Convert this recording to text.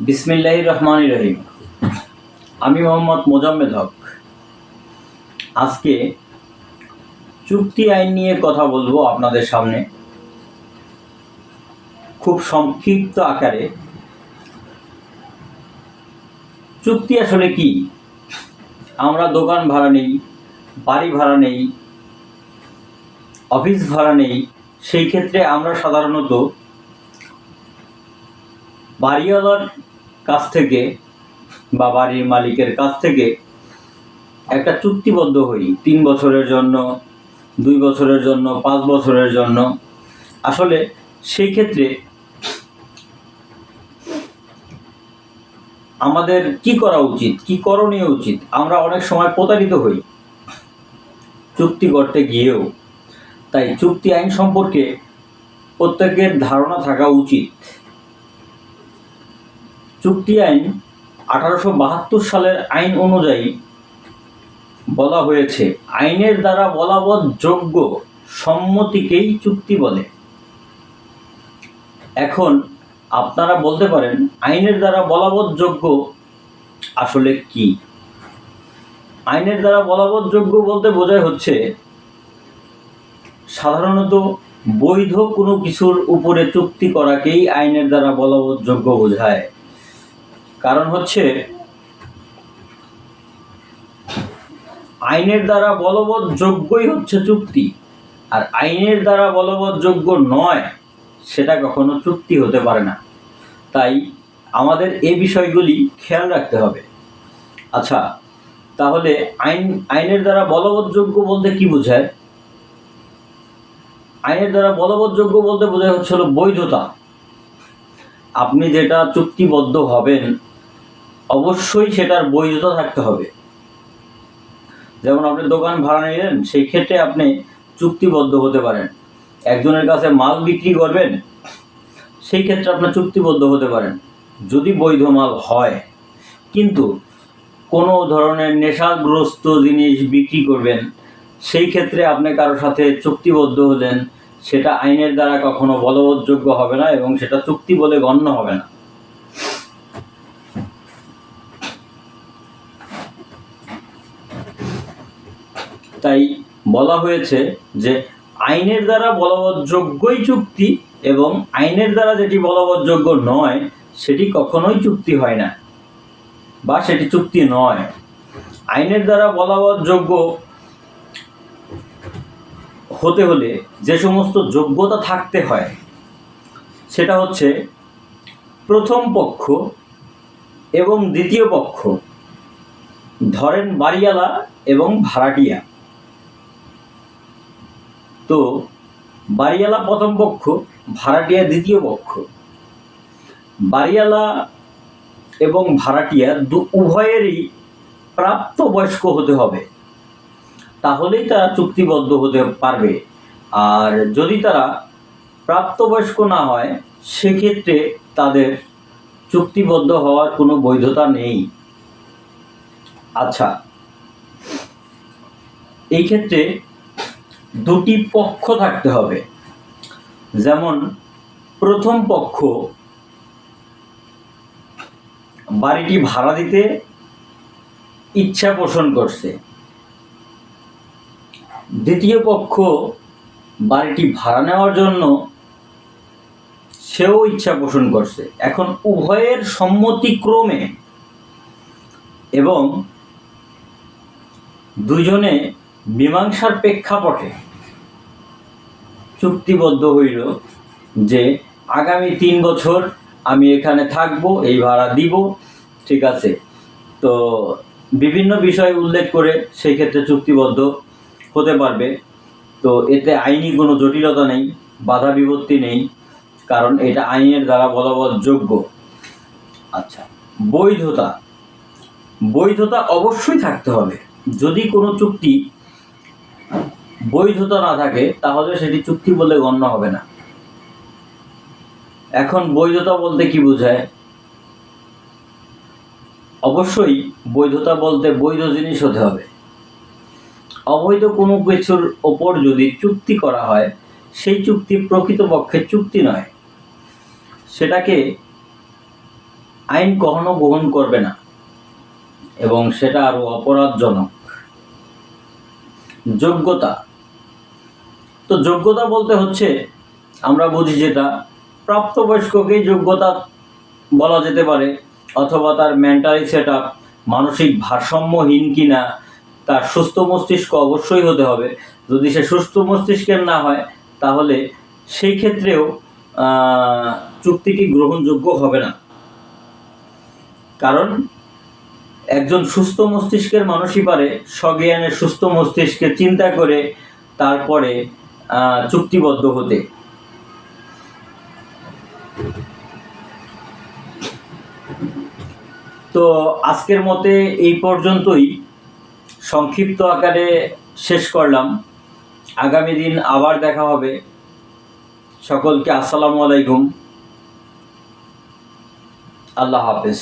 বিসমিল্লাহির রহমানির রহিম। আমি মোহাম্মদ মোজাম্মেল হক। আজকে চুক্তি আইন নিয়ে কথা বলবো আপনাদের সামনে, খুব সংক্ষিপ্ত আকারে। চুক্তি আসলে কি? আমরা দোকান ভাড়া নেই, বাড়ি ভাড়া নেই, অফিস ভাড়া নেই। সেই ক্ষেত্রে আমরা সাধারণত বাড়িওয়ালার কাছ থেকে বা বাড়ির মালিকের কাছ থেকে একটা চুক্তিবদ্ধ হই, 3 বছরের জন্য, 2 বছরের জন্য, 5 বছরের জন্য। আসলে সেই ক্ষেত্রে আমাদের কি করা উচিত, কি করণীয় উচিত? আমরা অনেক সময় প্রতারিত হই চুক্তি করতে গিয়েও। তাই চুক্তি আইন সম্পর্কে প্রত্যেকের ধারণা থাকা উচিত। চুক্তি আইন 1872 সালের আইন অনুযায়ী বলা হয়েছে, আইনের দ্বারা বলবৎ যোগ্য সম্মতিকেই চুক্তি বলে। এখন আপনারা বলতে পারেন, আইনের দ্বারা বলবৎ যোগ্য আসলে কি? আইনের দ্বারা বলবৎ যোগ্য বলতে বোঝায় হচ্ছে সাধারণত বৈধ কোনো কিছুর উপরে চুক্তি করাকেই আইনের দ্বারা বলবৎ যোগ্য বোঝায়। কারণ হচ্ছে আইনের দ্বারা বলবৎ যোগ্যই হচ্ছে চুক্তি, আর আইনের দ্বারা বলবৎ যোগ্য নয় সেটা কখনো চুক্তি হতে পারে না। তাই আমাদের এই বিষয়গুলি খেয়াল রাখতে হবে। আচ্ছা, তাহলে আইনের দ্বারা বলবৎ যোগ্য বলতে কি বোঝায়? আইনের দ্বারা বলবৎ যোগ্য বলতে বোঝায় হচ্ছে বৈধতা। আপনি যেটা চুক্তিবদ্ধ হবেন অবশ্যই সেটার বৈধতা থাকতে হবে। যেমন আপনি দোকান ভাড়া নিলেন, সেই ক্ষেত্রে আপনি চুক্তিবদ্ধ হতে পারেন। একজনের কাছে মাল বিক্রি করবেন, সেই ক্ষেত্রে আপনি চুক্তিবদ্ধ হতে পারেন যদি বৈধ মাল হয়। কিন্তু কোনো ধরনের নেশাগ্রস্ত জিনিস বিক্রি করবেন, সেই ক্ষেত্রে আপনি কারোর সাথে চুক্তিবদ্ধ হলেন, সেটা আইনের দ্বারা কখনো বলবৎযোগ্য হবে না এবং সেটা চুক্তি বলে গণ্য হবে না। তাই বলা হয়েছে যে আইনের দ্বারা বলবৎযোগ্যই চুক্তি, এবং আইনের দ্বারা যেটি বলবৎযোগ্য নয় সেটি কখনোই চুক্তি হয় না বা সেটি চুক্তি নয়। আইনের দ্বারা বলবৎযোগ্য হতে হলে যে সমস্ত যোগ্যতা থাকতে হয় সেটা হচ্ছে, প্রথম পক্ষ এবং দ্বিতীয় পক্ষ, ধরেন বাড়িওয়ালা এবং ভাড়াটিয়া। তো বাড়িওয়ালা প্রথম পক্ষ, ভাড়াটিয়া দ্বিতীয় পক্ষ। বাড়িওয়ালা এবং ভাড়াটিয়া উভয়েরই প্রাপ্তবয়স্ক হতে হবে, তাহলেই তারা চুক্তিবদ্ধ হতে পারবে। আর যদি তারা প্রাপ্তবয়স্ক না হয়, সেক্ষেত্রে তাদের চুক্তিবদ্ধ হওয়ার কোনো বৈধতা নেই। আচ্ছা, এই ক্ষেত্রে দুটি পক্ষ থাকতে হবে। যেমন প্রথম পক্ষ বাড়িটি ভাড়া দিতে ইচ্ছা পোষণ করছে, দ্বিতীয় পক্ষ বাড়িটি ভাড়া নেওয়ার জন্য সেও ইচ্ছা পোষণ করছে। এখন উভয়ের সম্মতিক্রমে এবং দুজনে মীমাংসার প্রেক্ষাপটে চুক্তিবদ্ধ হইল যে আগামী 3 বছর আমি এখানে থাকবো, এই ভাড়া দিব, ঠিক আছে। তো বিভিন্ন বিষয় উল্লেখ করে সেই ক্ষেত্রে চুক্তিবদ্ধ হতে পারবে। তো এতে আইনি কোনো জটিলতা নেই, বাধা বিপত্তি নেই, কারণ এটা আইনের দ্বারা বলবৎযোগ্য। আচ্ছা, বৈধতা অবশ্যই থাকতে হবে। যদি কোনো চুক্তি বৈধতা না থাকে তাহলে সেটি চুক্তি বলে গণ্য হবে না। এখন বৈধতা বলতে কি বোঝায়? অবশ্যই বৈধতা বলতে বৈধ জিনিস হতে হবে। অবৈধ কোনো কিছুর ওপর যদি চুক্তি করা হয়, সেই চুক্তি প্রকৃতপক্ষে চুক্তি নয়, সেটাকে আইন কখনো গ্রহণ করবে না এবং সেটা আরও অপরাধজনক। যোগ্যতা, তো যোগ্যতা বলতে হচ্ছে আমরা বুঝি যেটা প্রাপ্তবয়স্ককেই যোগ্যতা বলা যেতে পারে, অথবা তার মেন্টালি সেট আপ মানসিক ভারসাম্যহীন কিনা, তার সুস্থ মস্তিষ্ক অবশ্যই হতে হবে। যদি সে সুস্থ মস্তিষ্কের না হয় তাহলে সেই ক্ষেত্রেও চুক্তিটি গ্রহণযোগ্য হবে না। কারণ একজন সুস্থ মস্তিষ্কের মানুষই পারে স্বজ্ঞানের সুস্থ মস্তিষ্কে চিন্তা করে তারপরে চুক্তিবদ্ধ হতে। তো আজকের মতে এই পর্যন্তই, সংক্ষিপ্ত আকারে শেষ করলাম। আগামী দিন আবার দেখা হবে। সকলকে আসসালামু আলাইকুম, আল্লাহ হাফেজ।